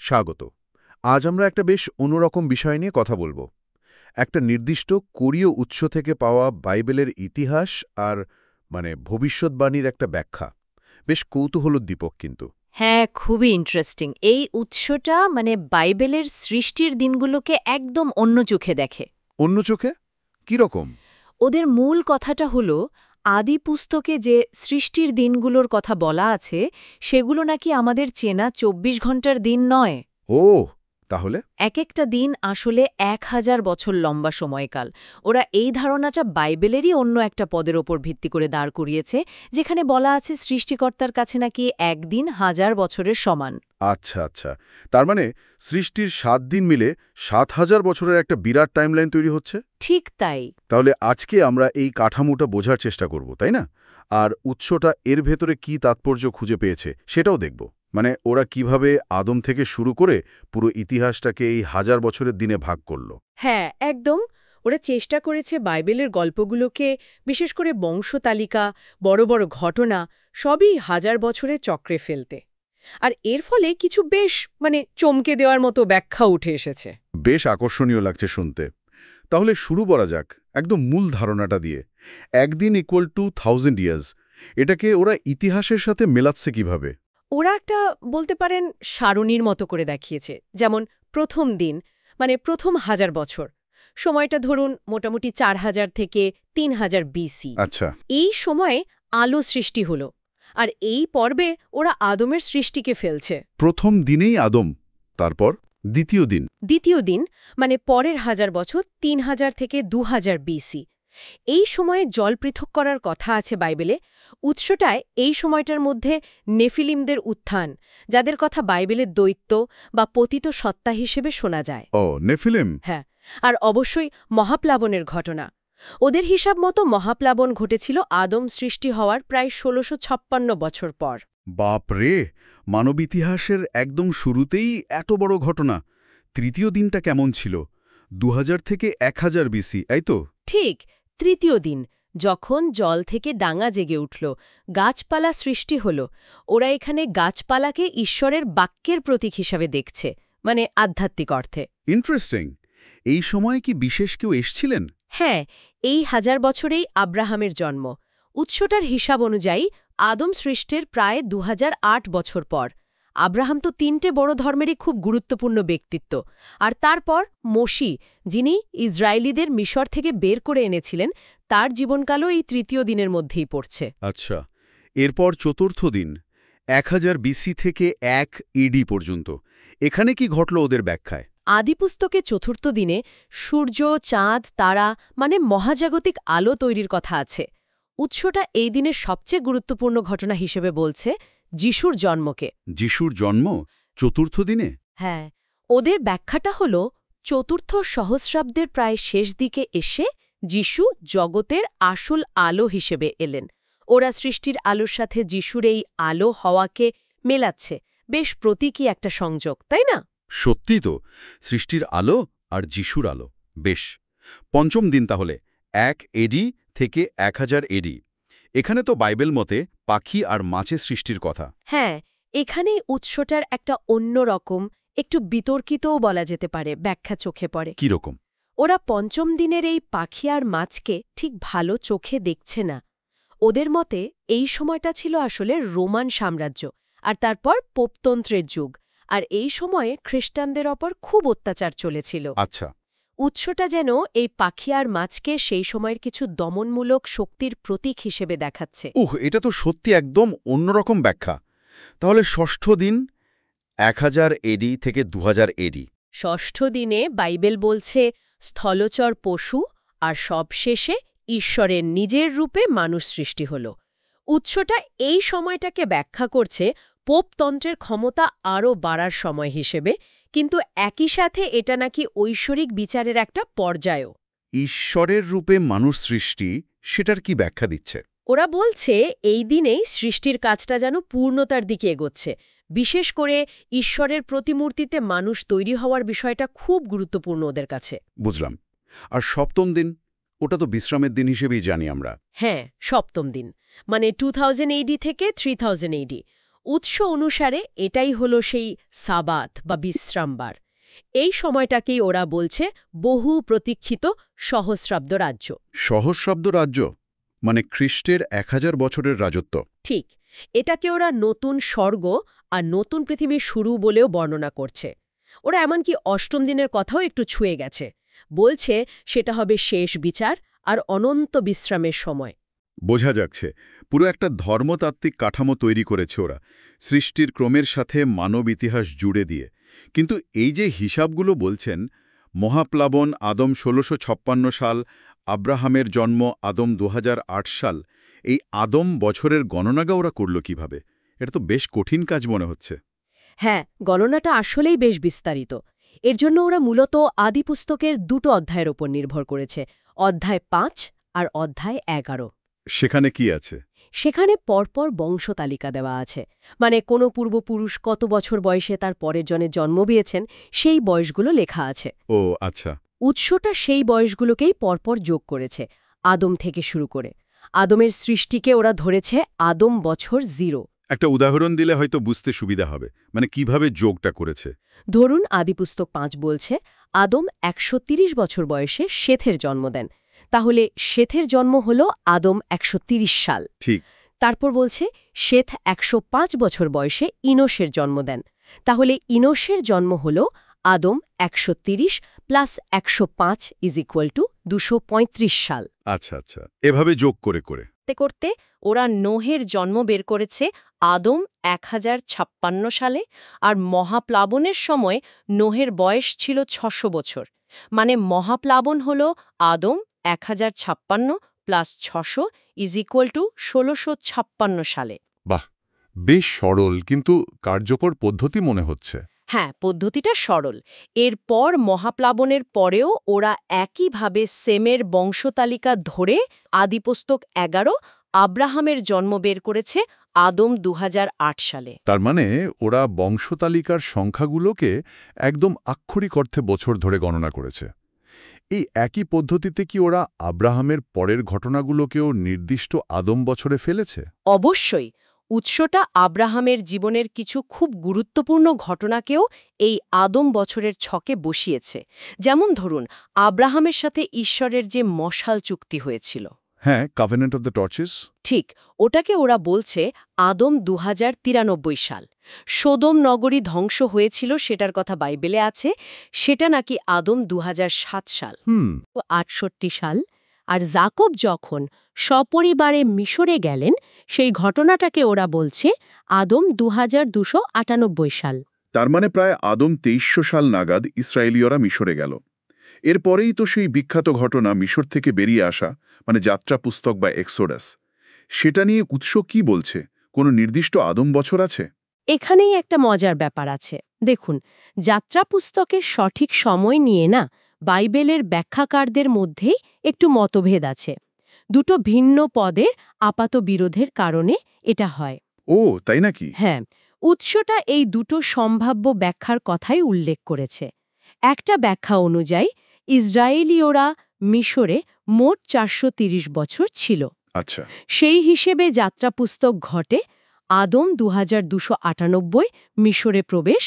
স্বাগত। আজ আমরা একটা বেশ অন্যরকম বিষয় নিয়ে কথা বলবো। একটা নির্দিষ্ট কোরীয় উৎস থেকে পাওয়া বাইবেলের ইতিহাস আর ভবিষ্যৎবাণীর একটা ব্যাখ্যা। বেশ কৌতূহলোদ্দীপক কিন্তু। হ্যাঁ, খুবই ইন্টারেস্টিং। এই উৎসটা বাইবেলের সৃষ্টির দিনগুলোকে একদম অন্য চোখে দেখে। অন্য চোখে? কীরকম? ওদের মূল কথাটা হলো, আদি পুস্তকে যে সৃষ্টির দিনগুলোর কথা বলা আছে সেগুলো নাকি আমাদের চেনা ২৪ ঘন্টার দিন নয়। ও, তাহলে? এক একটা দিন আসলে ১,০০০ বছর লম্বা সময়কাল। ওরা এই ধারণাটা বাইবেলেরই অন্য একটা পদের ওপর ভিত্তি করে দাঁড় করিয়েছে, যেখানে বলা আছে সৃষ্টিকর্তার কাছে নাকি একদিন ১,০০০ বছরের সমান। আচ্ছা আচ্ছা, তার মানে সৃষ্টির ৭ দিন মিলে ৭,০০০ বছরের একটা বিরাট টাইমলাইন তৈরি হচ্ছে। ঠিক তাই। তাহলে আজকে আমরা এই কাঠামোটা বোঝার চেষ্টা করব, তাই না? আর উৎসটা এর ভেতরে কি তাৎপর্য খুঁজে পেয়েছে সেটাও দেখব। ওরা কিভাবে আদম থেকে শুরু করে পুরো ইতিহাসটাকে এই ১,০০০ বছরের দিনে ভাগ করল। হ্যাঁ, একদম। ওরা চেষ্টা করেছে বাইবেলের গল্পগুলোকে, বিশেষ করে বংশতালিকা, বড় বড় ঘটনা, সবই ১,০০০ বছরের চক্রে ফেলতে। আর এর ফলে কিছু বেশ চমকে দেওয়ার মতো ব্যাখ্যা উঠে এসেছে। বেশ আকর্ষণীয় লাগছে শুনতে। তাহলে শুরু করা যাক একদম মূল ধারণাটা দিয়ে। একদিন ইকুয়াল টু ১,০০০ ইয়ার্স, এটাকে ওরা ইতিহাসের সাথে মেলাচ্ছে কিভাবে? ওরা একটা বলতে পারেন সারণীর মতো করে দেখিয়েছে। যেমন প্রথম দিন প্রথম ১,০০০ বছর, সময়টা ধরুন মোটামুটি ৪,০০০ থেকে ৩,০০০ বিসি। আচ্ছা। এই সময়ে আলো সৃষ্টি হলো। আর এই পর্বে ওরা আদমের সৃষ্টিকে ফেলছে। প্রথম দিনেই আদম, তারপর দ্বিতীয় দিন? দ্বিতীয় দিন পরের ১,০০০ বছর ৩,০০০ থেকে ২,০০০ বিসি। এই সময়ে জল পৃথক করার কথা আছে বাইবেলে। উৎসটায় এই সময়টার মধ্যে নেফিলিমদের উত্থান, যাদের কথা বাইবেলের দৈত্য বা পতিত সত্তা হিসেবে শোনা যায়। ও, নেফিলিম। হ্যাঁ, আর অবশ্যই মহাপ্লাবনের ঘটনা। ওদের হিসাব মতো মহাপ্লাবন ঘটেছিল আদম সৃষ্টি হওয়ার প্রায় ১৬৫৬ বছর পর। বাপ রে, মানব ইতিহাসের একদম শুরুতেই এত বড় ঘটনা। তৃতীয় দিনটা কেমন ছিল? ২,০০০ থেকে ১,০০০ বিসি, এই তো? ঠিক, তৃতীয় দিন, যখন জল থেকে ডাঙা জেগে উঠল, গাছপালা সৃষ্টি হল। ওরা এখানে গাছপালাকে ঈশ্বরের বাক্যের প্রতীক হিসাবে দেখছে, আধ্যাত্মিক অর্থে। ইন্টারেস্টিং। এই সময়ে কি বিশেষ কেউ এসছিলেন? হ্যাঁ, এই ১,০০০ বছরেই আব্রাহামের জন্ম। উৎসটার হিসাব অনুযায়ী আদম সৃষ্টির প্রায় ২,০০৮ বছর পর। আব্রাহাম তো ৩টে বড় ধর্মেরই খুব গুরুত্বপূর্ণ ব্যক্তিত্ব। আর তারপর মোশি, যিনি ইসরায়েলিদের মিশর থেকে বের করে এনেছিলেন, তার জীবনকালও এই তৃতীয় দিনের মধ্যেই পড়ছে। আচ্ছা, এরপর চতুর্থ দিন ১,০০০ বিসি থেকে ১ ইডি পর্যন্ত। এখানে কি ঘটল ওদের ব্যাখ্যায়? আদিপুস্তকে চতুর্থ দিনে সূর্য, চাঁদ, তারা মহাজাগতিক আলো তৈরির কথা আছে। উৎসটা এই দিনের সবচেয়ে গুরুত্বপূর্ণ ঘটনা হিসেবে বলছে যিশুর জন্মকে। যিশুর জন্ম চতুর্থ দিনে? হ্যাঁ, ওদের ব্যাখ্যাটা হল চতুর্থ সহস্রাব্দের প্রায় শেষ দিকে এসে যিশু জগতের আসল আলো হিসেবে এলেন। ওরা সৃষ্টির আলোর সাথে যিশুর এই আলো হওয়াকে মেলাচ্ছে। বেশ প্রতীকী একটা সংযোগ, তাই না? সত্যি তো, সৃষ্টির আলো আর যিশুর আলো। বেশ। পঞ্চম দিন তাহলে ১ এডি থেকে ১,০০০ এডি। এখানে তো বাইবেল মতে পাখি আর মাছের সৃষ্টির কথা। হ্যাঁ, এখানেই উৎসটার একটা অন্যরকম, একটু বিতর্কিতও বলা যেতে পারে ব্যাখ্যা চোখে পড়ে। কীরকম? ওরা পঞ্চম দিনের এই পাখি আর মাছকে ঠিক ভালো চোখে দেখছে না। ওদের মতে এই সময়টা ছিল আসলে রোমান সাম্রাজ্য, আর তারপর পোপতন্ত্রের যুগ। আর এই সময়ে খ্রিস্টানদের ওপর খুব অত্যাচার চলেছিল। আচ্ছা। উৎসটা যেন এই পাখি আর মাছকে সেই সময়ের কিছু দমনমূলক শক্তির প্রতীক হিসেবে দেখাচ্ছে। এটা তো সত্যি একদম অন্যরকম ব্যাখ্যা। তাহলে ষষ্ঠ দিন ১,০০০ এডি থেকে ২,০০০ এডি। ষষ্ঠ দিনে বাইবেল বলছে স্থলচর পশু, আর সবশেষে ঈশ্বরের নিজের রূপে মানুষ সৃষ্টি হল। উৎসটা এই সময়টাকে ব্যাখ্যা করছে পোপতন্ত্রের ক্ষমতা আরও বাড়ার সময় হিসেবে, কিন্তু একই সাথে এটা নাকি ঐশ্বরিক বিচারের একটা পর্যায়ও। ঈশ্বরের রূপে মানুষ সৃষ্টি, সেটার কি ব্যাখ্যা দিচ্ছে? ওরা বলছে এই দিনেই সৃষ্টির কাজটা যেন পূর্ণতার দিকে এগোচ্ছে। বিশেষ করে ঈশ্বরের প্রতিমূর্তিতে মানুষ তৈরি হওয়ার বিষয়টা খুব গুরুত্বপূর্ণ ওদের কাছে। বুঝলাম। আর সপ্তম দিন? ওটা তো বিশ্রামের দিন হিসেবেই জানি আমরা। হ্যাঁ, সপ্তম দিন 2000 AD থেকে 3000 AD। উৎস অনুসারে এটাই হলো সেই সাবাত বা বিশ্রামবার। এই সময়টাকেই ওরা বলছে বহু প্রতীক্ষিত সহস্রাব্দ রাজ্য। সহস্রাব্দ রাজ্য মানে খ্রিস্টের 1000 বছরের রাজত্ব। ঠিক, এটাকে ওরা নতুন স্বর্গ আর নতুন পৃথিবীর শুরু বলেও বর্ণনা করছে। ওরা এমনকি অষ্টম দিনের কথাও একটু ছুঁয়ে গেছে, বলছে সেটা হবে শেষ বিচার আর অনন্ত বিশ্রামের সময়। বোঝা যাচ্ছে পুরো একটা ধর্মতাত্ত্বিক কাঠামো তৈরি করেছে ওরা, সৃষ্টির ক্রমের সাথে মানব ইতিহাস জুড়ে দিয়ে। কিন্তু এই যে হিসাবগুলো বলছেন, মহাপ্লাবন আদম ১৬৫৬ সাল, আব্রাহামের জন্ম আদম ২০০৮ সাল, এই আদম বছরের গণনাগা ওরা করল কিভাবে? এটা তো বেশ কঠিন কাজ মনে হচ্ছে। হ্যাঁ, গণনাটা আসলেই বেশ বিস্তারিত। এর জন্য ওরা মূলত আদিপুস্তকের দুটো অধ্যায়ের ওপর নির্ভর করেছে, অধ্যায় ৫ আর অধ্যায় ১১। সেখানে কি আছে? সেখানে পরপর বংশতালিকা দেওয়া আছে, মানে কোনো পূর্বপুরুষ কত বছর বয়সে তার পরের জনে জন্ম পেয়েছেন সেই বয়সগুলো লেখা আছে। ও আচ্ছা। উৎসটা সেই বয়সগুলোকেই পরপর যোগ করেছে, আদম থেকে শুরু করে। আদমের সৃষ্টিকে ওরা ধরেছে আদম বছর 0। একটা উদাহরণ দিলে হয়তো বুঝতে সুবিধা হবে, মানে কিভাবে যোগটা করেছে। ধরুন আদিপুস্তক ৫ বলছে আদম ১৩০ বছর বয়সে শেথের জন্ম দেন, তাহলে শেথের জন্ম হল আদম ১৩০ সাল। ঠিক। তারপর বলছে শেথ ১০৫ বছর বয়সে ইনোশের জন্ম দেন, তাহলে ইনোশের জন্ম হল আদম ১৩০ প্লাস ১০৫ = ২৩৫ সাল। আচ্ছা আচ্ছা, এভাবে যোগ করে করে করতে করতে ওরা নোহের জন্ম বের করেছে আদম ১০৫৬ সালে, আর মহাপ্লাবনের সময় নোহের বয়স ছিল ৬০০ বছর। মানে মহাপ্লাবন হল আদম ১০৫৬ প্লাস ৬০০ = ১৬৫৬ সালে। বাহ, বেশ সরল কিন্তু কার্যকর পদ্ধতি মনে হচ্ছে। হ্যাঁ, পদ্ধতিটা সরল। এরপর মহাপ্লাবনের পরেও ওরা একইভাবে সেমের বংশতালিকা ধরে আদিপুস্তক ১১ আব্রাহামের জন্ম বের করেছে আদম ২০০৮ সালে। তার মানে ওরা বংশতালিকার সংখ্যাগুলোকে একদম আক্ষরিক অর্থে বছর ধরে গণনা করেছে। এই একই পদ্ধতিতে কি ওরা আব্রাহামের পরের ঘটনাগুলোকেও নির্দিষ্ট আদম বছরে ফেলেছে? অবশ্যই। উৎসটা আব্রাহামের জীবনের কিছু খুব গুরুত্বপূর্ণ ঘটনাকেও এই আদম বছরের ছকে বসিয়েছে। যেমন ধরুন, আব্রাহামের সাথে ঈশ্বরের যে মশাল চুক্তি হয়েছিল। হ্যাঁ, কভেনেন্ট অফ দ্য টর্চেস। ঠিক, ওটাকে ওরা বলছে আদম ২০৯৩ সাল। সোদোম নগরী ধ্বংস হয়েছিল সেটার কথা বাইবেলে আছে, সেটা নাকি আদম ২০০৭ সাল। ৬৮ সাল। আর যাকব যখন সপরিবারে মিশরে গেলেন সেই ঘটনাটাকে ওরা বলছে আদম ২২৯৮ সাল। তার মানে প্রায় আদম ২৩০০ সাল নাগাদ ইসরায়েলীয়রা মিশরে গেল। এরপরেই তো সেই বিখ্যাত ঘটনা মিশর থেকে বেরিয়ে আসা, মানে যাত্রা পুস্তক বা এক্সোডাস। সেটা নিয়ে উৎস কি বলছে? কোনো নির্দিষ্ট আদম বছর আছে? এখানেই একটা মজার ব্যাপার আছে। দেখুন, যাত্রা পুস্তকের সঠিক সময় নিয়ে না বাইবেলের ব্যাখ্যাকারদের মধ্যেই একটু মতভেদ আছে। দুটো ভিন্ন পদের আপাত বিরোধের কারণে এটা হয়। ও তাই নাকি? হ্যাঁ, উৎসটা এই দুটো সম্ভাব্য ব্যাখ্যার কথাই উল্লেখ করেছে। একটা ব্যাখ্যা অনুযায়ী ইসরায়েলীয়রা মিশরে মোট ৪৩০ বছর ছিল। আচ্ছা। সেই হিসেবে যাত্রা পুস্তক ঘটে আদম ২২৯৮ মিশরে প্রবেশ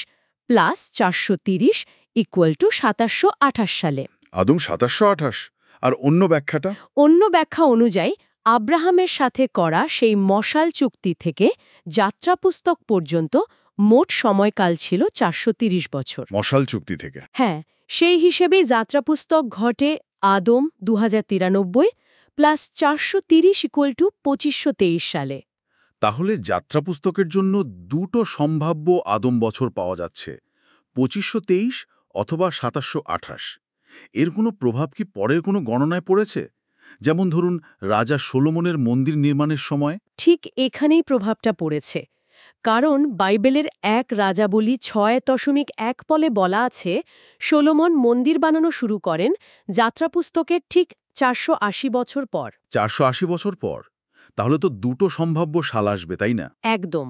প্লাস ৪৩০ = ২৭২৮ সালে। আদম ২৭২৮। আর অন্য ব্যাখ্যাটা? অন্য ব্যাখ্যা অনুযায়ী আব্রাহামের সাথে করা সেই মশাল চুক্তি থেকে যাত্রা পুস্তক পর্যন্ত মোট সময়কাল ছিল ৪৩০ বছর। মশাল চুক্তি থেকে? হ্যাঁ, সেই হিসেবেই যাত্রা পুস্তক ঘটে আদম ২০৯৩ প্লাস ৪৩০ = ২৫২৩ সালে। তাহলে যাত্রা পুস্তকের জন্য দুটো সম্ভাব্য আদম বছর পাওয়া যাচ্ছে, ২৫২৩ অথবা ২৭২৮। এর কোনো প্রভাব কি পরের কোনো গণনায় পড়েছে? যেমন ধরুন রাজা সলোমনের মন্দির নির্মাণের সময়? ঠিক এখানেই প্রভাবটা পড়েছে। কারণ বাইবেলের ১ রাজাবলী ৬.১ পলে বলা আছে সলোমন মন্দির বানানো শুরু করেন যাত্রা পুস্তকের ঠিক ৪৮০ বছর পর। ৪৮০ বছর পর? তাহলে তো দুটো সম্ভাব্য সাল আসবে, তাই না? একদম।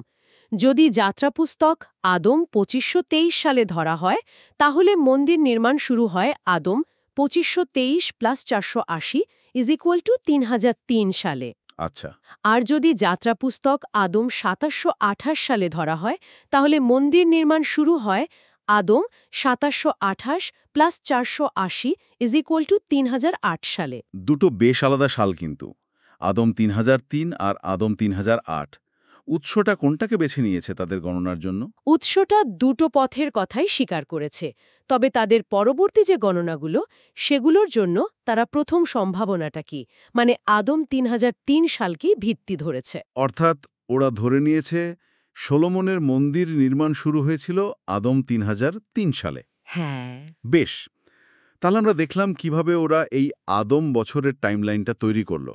যদি যাত্রা পুস্তক আদম ২৫২৩ সালে ধরা হয়, তাহলে মন্দির নির্মাণ শুরু হয় আদম ২৫২৩ প্লাস ৪৮০ = ৩০০৩ সালে। আচ্ছা। আর যদি যাত্রা পুস্তক আদম ২৭২৮ সালে ধরা হয়, তাহলে মন্দির নির্মাণ শুরু হয় আদম ২৭২৮ প্লাস ৪৮০ ৩০০৮ সালে। দুটো বেশ আলাদা সাল কিন্তু। আদম ৩০০৩ আর আদম ৩০০৮। উৎসটা কোনটাকে বেছে নিয়েছে তাদের গণনার জন্য? উৎসটা দুটো পথের কথাই স্বীকার করেছে, তবে তাদের পরবর্তী যে গণনাগুলো সেগুলোর জন্য তারা প্রথম সম্ভাবনাটা কি, মানে আদম ৩০০৩ সালকেই ভিত্তি ধরেছে। অর্থাৎ ওরা ধরে নিয়েছে সলোমনের মন্দির নির্মাণ শুরু হয়েছিল আদম ৩০০৩ সালে। হ্যাঁ, বেশ, তাহলে আমরা দেখলাম কিভাবে ওরা এই আদম বছরের টাইমলাইনটা তৈরি করল।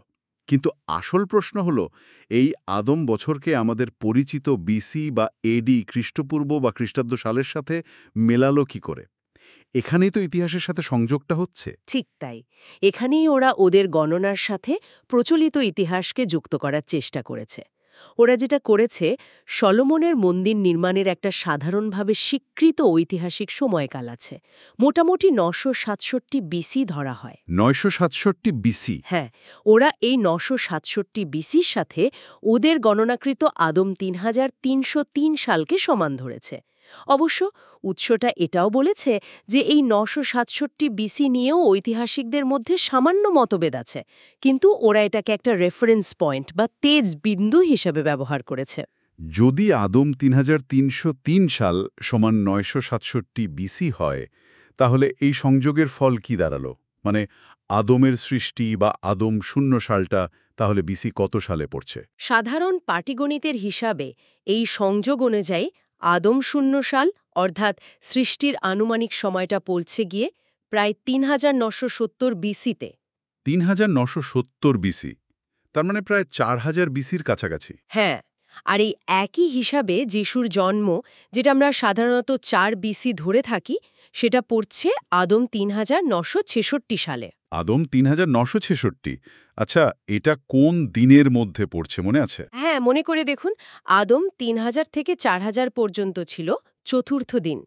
কিন্তু আসল প্রশ্ন হলো, এই আদম বছরকে আমাদের পরিচিত বিসি বা এডি খ্রিস্টপূর্ব বা খ্রিস্টাব্দ সালের সাথে মেলালো কি করে? এখানেই তো ইতিহাসের সাথে সংযোগটা হচ্ছে। ঠিক তাই। এখানেই ওরা ওদের গণনার সাথে প্রচলিত ইতিহাসকে যুক্ত করার চেষ্টা করেছে। ওরা যেটা করেছে, সলোমনের মন্দির নির্মাণের একটা সাধারণভাবে স্বীকৃত ঐতিহাসিক সময়কাল আছে। মোটামুটি ৯৬৭ বিসি ধরা হয়। ৯৬৭ বিসি। হ্যাঁ, ওরা এই ৯৬৭ বিসির সাথে ওদের গণনাকৃত আদম ৩৩০৩ সালকে সমান ধরেছে। অবশ্য উৎসটা এটাও বলেছে যে এই ৯৬৭ বিসি নিয়েও ঐতিহাসিকদের মধ্যে সামান্য মতভেদ আছে, কিন্তু ওরা এটাকে একটা রেফারেন্স পয়েন্ট বা তেজ বিন্দু হিসেবে ব্যবহার করেছে। যদি আদম ৩৩০৩ সাল সমান ৯৬৭ বিসি হয়, তাহলে এই সংযোগের ফল কি দাঁড়ালো? মানে আদমের সৃষ্টি বা আদম ০ সালটা তাহলে বিসি কত সালে পড়ছে? সাধারণ পাটিগণিতের হিসাবে এই সংযোগ অনুযায়ী আদম ০ সাল অর্থাৎ সৃষ্টির আনুমানিক সময়টা পৌঁছে গিয়ে প্রায় ৩৯৭০ বিসিতে। ৩৯৭০ বিসি, তার মানে প্রায় ৪০০০ বিসির কাছাকাছি। হ্যাঁ, আর এই একই হিসাবে যিশুর জন্ম, যেটা আমরা সাধারণত ৪ বিসি ধরে থাকি, সেটা পড়ছে আদম ৩৯৬৬ সালে। আদম ৩৯৬৬। আচ্ছা, এটা কোন দিনের মধ্যে পড়ছে মনে আছে? হ্যাঁ, মনে করে দেখুন, আদম ৩০০০ থেকে ৪০০০ পর্যন্ত ছিল চতুর্থ দিন।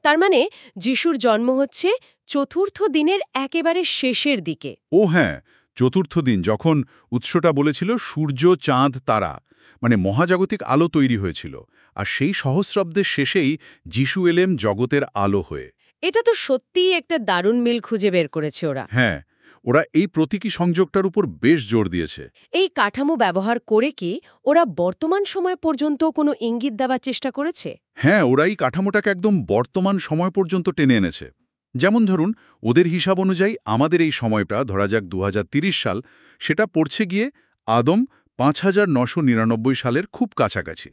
তার মানে যিশুর জন্ম হচ্ছে চতুর্থ দিনের একেবারে শেষের দিকে। ও হ্যাঁ, চতুর্থ দিন, যখন উৎসটা বলেছিল সূর্য, চাঁদ, তারা, মানে মহাজাগতিক আলো তৈরি হয়েছিল। আর সেই সহস্রাব্দের শেষেই যিশু এলেম জগতের আলো হয়ে। এটা তো সত্যিই একটা দারুণ মিল খুঁজে বের করেছে ওরা। হ্যাঁ, ওরা এই প্রতীকী সংযোগটার উপর বেশ জোর দিয়েছে। এই কাঠামো ব্যবহার করে কি ওরা বর্তমান সময় পর্যন্ত কোনো ইঙ্গিত দেওয়ার চেষ্টা করেছে? হ্যাঁ, ওরা এই কাঠামোটাকে একদম বর্তমান সময় পর্যন্ত টেনে এনেছে। যেমন ধরুন, ওদের হিসাব অনুযায়ী আমাদের এই সময়টা, ধরা যাক ২০৩০ সাল, সেটা পড়ছে গিয়ে আদম ৫৯৯৯ সালের খুব কাছাকাছি।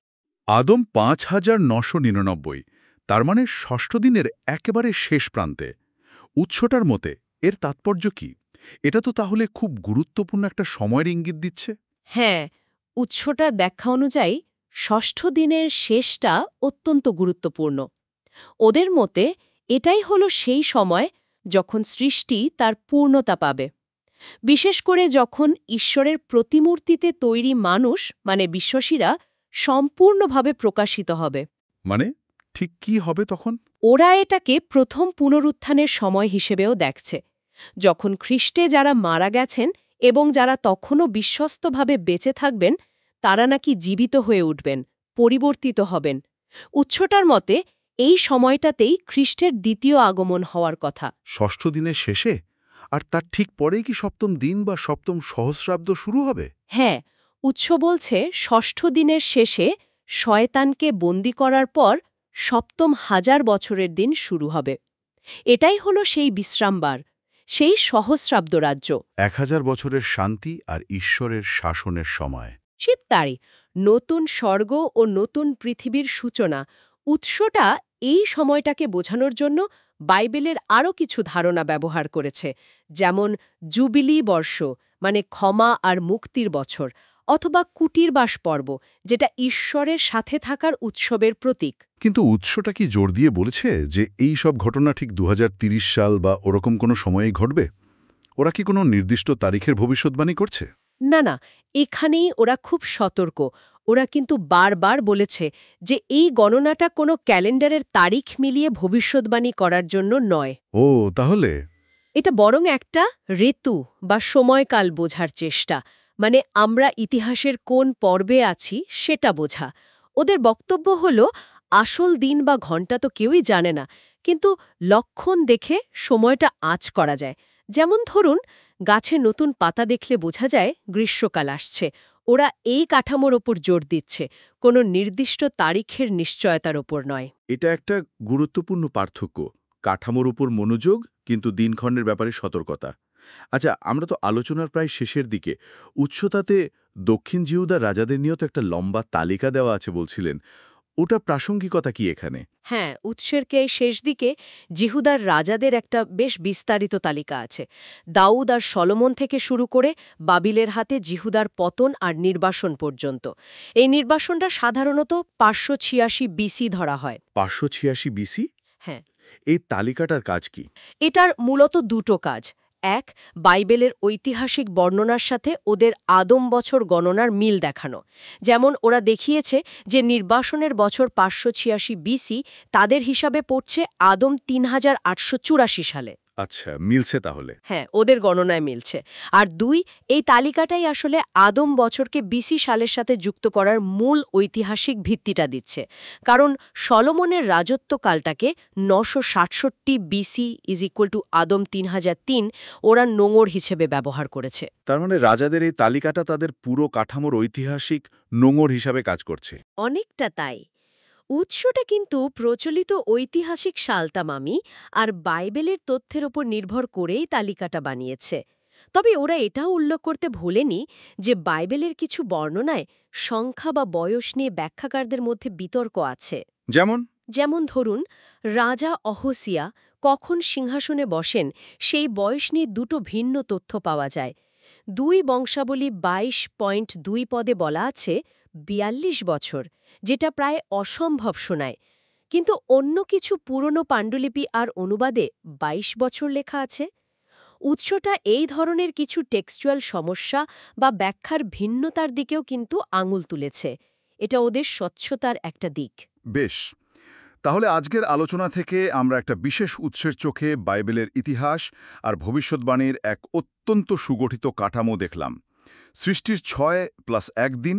আদম ৫৯৯৯, তার মানে ষষ্ঠ দিনের একেবারে শেষ প্রান্তে। উৎসটার মতে এর তাৎপর্য কি? এটা তো তাহলে খুব গুরুত্বপূর্ণ একটা সময়ের ইঙ্গিত দিচ্ছে। হ্যাঁ, উৎসটার ব্যাখ্যা অনুযায়ী ষষ্ঠ দিনের শেষটা অত্যন্ত গুরুত্বপূর্ণ। ওদের মতে এটাই হলো সেই সময় যখন সৃষ্টি তার পূর্ণতা পাবে, বিশেষ করে যখন ঈশ্বরের প্রতিমূর্তিতে তৈরি মানুষ, মানে বিশ্বাসীরা, সম্পূর্ণভাবে প্রকাশিত হবে। মানে ঠিক কি হবে তখন? ওরা এটাকে প্রথম পুনরুত্থানের সময় হিসেবেও দেখছে, যখন খ্রিস্টে যারা মারা গেছেন এবং যারা তখনও বিশ্বস্তভাবে বেঁচে থাকবেন, তারা নাকি জীবিত হয়ে উঠবেন, পরিবর্তিত হবেন। উৎসটার মতে এই সময়টাতেই খ্রিস্টের দ্বিতীয় আগমন হওয়ার কথা। ষষ্ঠ দিনের শেষে? আর তার ঠিক পরেই কি সপ্তম দিন বা সপ্তম সহস্রাব্দ শুরু হবে? হ্যাঁ, উৎস বলছে ষষ্ঠ দিনের শেষে শয়তানকে বন্দী করার পর সপ্তম ১০০০ বছরের দিন শুরু হবে। এটাই হলো সেই বিশ্রামবার, সেই সহস্রাব্দ রাজ্য। ১০০০ বছরের শান্তি আর ঈশ্বরের শাসনের সময়। ঠিক তাই, নতুন স্বর্গ ও নতুন পৃথিবীর সূচনা। উৎসটা এই সময়টাকে বোঝানোর জন্য বাইবেলের আরও কিছু ধারণা ব্যবহার করেছে, যেমন জুবিলি বর্ষ, মানে ক্ষমা আর মুক্তির বছর, অথবা কুটিরবাস পর্ব, যেটা ঈশ্বরের সাথে থাকার উৎসবের প্রতীক। কিন্তু উৎসটা কি জোর দিয়ে বলেছে যে এই সব ঘটনা ঠিক ২০৩০ সাল বা ওরকম কোনো সময়েই ঘটবে? ওরা কি কোনো নির্দিষ্ট তারিখের ভবিষ্যৎবাণী করছে? না না, এখানেই ওরা খুব সতর্ক। ওরা কিন্তু বারবার বলেছে যে এই গণনাটা কোনো ক্যালেন্ডারের তারিখ মিলিয়ে ভবিষ্যৎবাণী করার জন্য নয়। ও, তাহলে এটা বরং একটা ঋতু বা সময়কাল বোঝার চেষ্টা, মানে আমরা ইতিহাসের কোন পর্বে আছি সেটা বোঝা। ওদের বক্তব্য হল আসল দিন বা ঘণ্টা তো কেউই জানে না, কিন্তু লক্ষণ দেখে সময়টা আঁচ করা যায়। যেমন ধরুন, গাছে নতুন পাতা দেখলে বোঝা যায় গ্রীষ্মকাল আসছে। ওরা এই কাঠামোর ওপর জোর দিচ্ছে, কোনো নির্দিষ্ট তারিখের নিশ্চয়তার ওপর নয়। এটা একটা গুরুত্বপূর্ণ পার্থক্য, কাঠামোর উপর মনোযোগ কিন্তু দিনক্ষণের ব্যাপারে সতর্কতা। আচ্ছা, আমরা তো আলোচনার প্রায় শেষের দিকে। উৎসতাতে দক্ষিণ জিহুদার রাজাদের নিয়েও তো একটা লম্বা তালিকা দেওয়া আছে বলছিলেন, ওটা প্রাসঙ্গিকতা কি এখানে? হ্যাঁ, উৎসের শেষ দিকে জিহুদার রাজাদের একটা বেশ বিস্তারিত তালিকা আছে। দাউদ আর সলোমন থেকে শুরু করে বাবিলের হাতে জিহুদার পতন আর নির্বাসন পর্যন্ত। এই নির্বাসনটা সাধারণত ৫৮৬ বিসি ধরা হয়। ৫৮৬ বিসি? হ্যাঁ, এই তালিকাটার কাজ কি? এটার মূলত দুটো কাজ। এক, বাইবেলের ঐতিহাসিক বর্ণনার সাথে ওদের আদম বছর গণনার মিল দেখানো। যেমন ওরা দেখিয়েছে যে নির্বাসনের বছর ৫৮৬ বিসি তাদের হিসাবে পড়ছে আদম ৩৮৮৪ সালে। আচ্ছা, মিলছে তাহলে। হ্যাঁ, ওদের গণনায় মিলছে। আর দুই, এই তালিকাটাই আসলে আদম বছরকে বিসি সালের সাথে যুক্ত করার মূল ঐতিহাসিক ভিত্তিটা দিচ্ছে। কারণ সলোমনের রাজত্বকালটাকে ৯৬৭ বিসি আদম ৩০০৩ ওরা নোঙর হিসেবে ব্যবহার করেছে। তার মানে রাজাদের এই তালিকাটা তাদের পুরো কাঠামোর ঐতিহাসিক নোঙর হিসাবে কাজ করছে। অনেকটা তাই। উৎসটা কিন্তু প্রচলিত ঐতিহাসিক সালতামামি আর বাইবেলের তথ্যের ওপর নির্ভর করেই তালিকাটা বানিয়েছে। তবে ওরা এটাও উল্লেখ করতে ভোলেনি যে বাইবেলের কিছু বর্ণনায় সংখ্যা বা বয়স নিয়ে ব্যাখ্যাকারদের মধ্যে বিতর্ক আছে। যেমন ধরুন, রাজা অহসিয়া কখন সিংহাসনে বসেন সেই বয়স নিয়ে দুটো ভিন্ন তথ্য পাওয়া যায়। ২ বংশাবলী ২২.২ পদে বলা আছে ৪২ বছর, যেটা প্রায় অসম্ভব শোনায়। কিন্তু অন্য কিছু পুরনো পাণ্ডুলিপি আর অনুবাদে ২২ বছর লেখা আছে। উৎসটা এই ধরনের কিছু টেক্সচুয়াল সমস্যা বা ব্যাখ্যার ভিন্নতার দিকেও কিন্তু আঙুল তুলেছে। এটা ওদের স্বচ্ছতার একটা দিক। বেশ, তাহলে আজকের আলোচনা থেকে আমরা একটা বিশেষ উৎসের চোখে বাইবেলের ইতিহাস আর ভবিষ্যৎবাণীর এক অত্যন্ত সুগঠিত কাঠামো দেখলাম। সৃষ্টির ৬+১ দিন,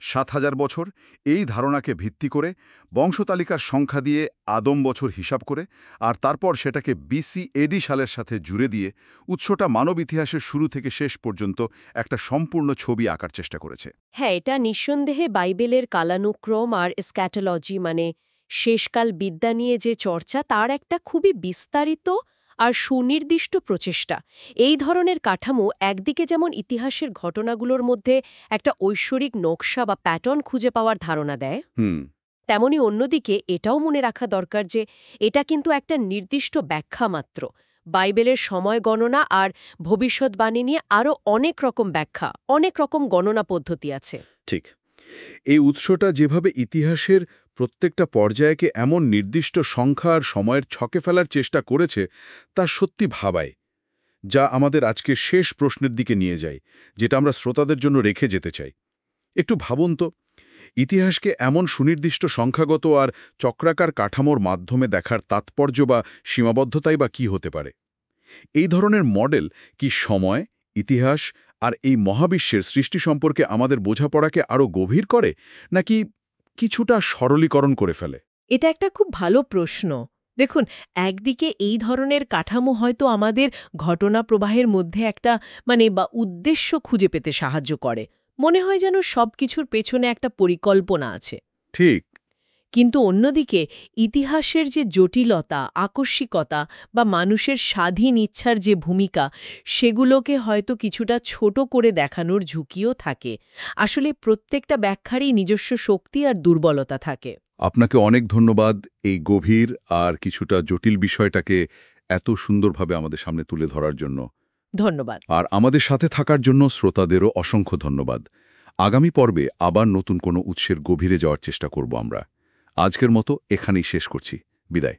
৭,০০০ বছর, এই ধারণাকে ভিত্তি করে বংশতালিকার সংখ্যা দিয়ে আদম বছর হিসাব করে আর তারপর সেটাকে বিসি এডি সালের সাথে জুড়ে দিয়ে উৎসটা মানব ইতিহাসের শুরু থেকে শেষ পর্যন্ত একটা সম্পূর্ণ ছবি আঁকার চেষ্টা করেছে। হ্যাঁ, এটা নিঃসন্দেহে বাইবেলের কালানুক্রম আর স্ক্যাটোলজি মানে শেষকাল বিদ্যা নিয়ে যে চর্চা, তার একটা খুবই বিস্তারিত আর সুনির্দিষ্ট প্রচেষ্টা। এই ধরনের কাঠামো একদিকে যেমন ইতিহাসের ঘটনাগুলোর মধ্যে একটা ঐশ্বরিক নকশা বা প্যাটার্ন খুঁজে পাওয়ার ধারণা দেয়, তেমনি অন্যদিকে এটাও মনে রাখা দরকার যে এটা কিন্তু একটা নির্দিষ্ট ব্যাখ্যা মাত্র। বাইবেলের সময় গণনা আর ভবিষ্যৎবাণী নিয়ে আরও অনেক রকম ব্যাখ্যা, অনেক রকম গণনা পদ্ধতি আছে। ঠিক। এই উৎসটা যেভাবে ইতিহাসের প্রত্যেকটা পর্যায়কে এমন নির্দিষ্ট সংখ্যা আর সময়ের ছকে ফেলার চেষ্টা করেছে, তা সত্যি ভাবায়, যা আমাদের আজকে শেষ প্রশ্নের দিকে নিয়ে যায়, যেটা আমরা শ্রোতাদের জন্য রেখে যেতে চাই। একটু ভাবুন তো, ইতিহাসকে এমন সুনির্দিষ্ট সংখ্যাগত আর চক্রাকার কাঠামোর মাধ্যমে দেখার তাৎপর্য বা সীমাবদ্ধতাই বা কী হতে পারে? এই ধরনের মডেল কি সময়, ইতিহাস আর এই মহাবিশ্বের সৃষ্টি সম্পর্কে আমাদের বোঝাপড়াকে আরও গভীর করে, নাকি কিছুটা সরলীকরণ করে ফেলে? এটা একটা খুব ভালো প্রশ্ন। দেখুন, একদিকে এই ধরনের কাঠামো হয়তো আমাদের ঘটনা প্রবাহের মধ্যে একটা বা উদ্দেশ্য খুঁজে পেতে সাহায্য করে। মনে হয় যেন সবকিছুর পেছনে একটা পরিকল্পনা আছে। ঠিক। কিন্তু অন্যদিকে ইতিহাসের যে জটিলতা, আকস্মিকতা বা মানুষের স্বাধীন ইচ্ছার যে ভূমিকা, সেগুলোকে হয়তো কিছুটা ছোট করে দেখানোর ঝুঁকিও থাকে। আসলে প্রত্যেকটা ব্যাখ্যারই নিজস্ব শক্তি আর দুর্বলতা থাকে। আপনাকে অনেক ধন্যবাদ এই গভীর আর কিছুটা জটিল বিষয়টাকে এত সুন্দরভাবে আমাদের সামনে তুলে ধরার জন্য। ধন্যবাদ। আর আমাদের সাথে থাকার জন্য শ্রোতাদেরও অসংখ্য ধন্যবাদ। আগামী পর্বে আবার নতুন কোনো উৎসের গভীরে যাওয়ার চেষ্টা করব আমরা। আজকের মতো এখানেই শেষ করছি। বিদায়।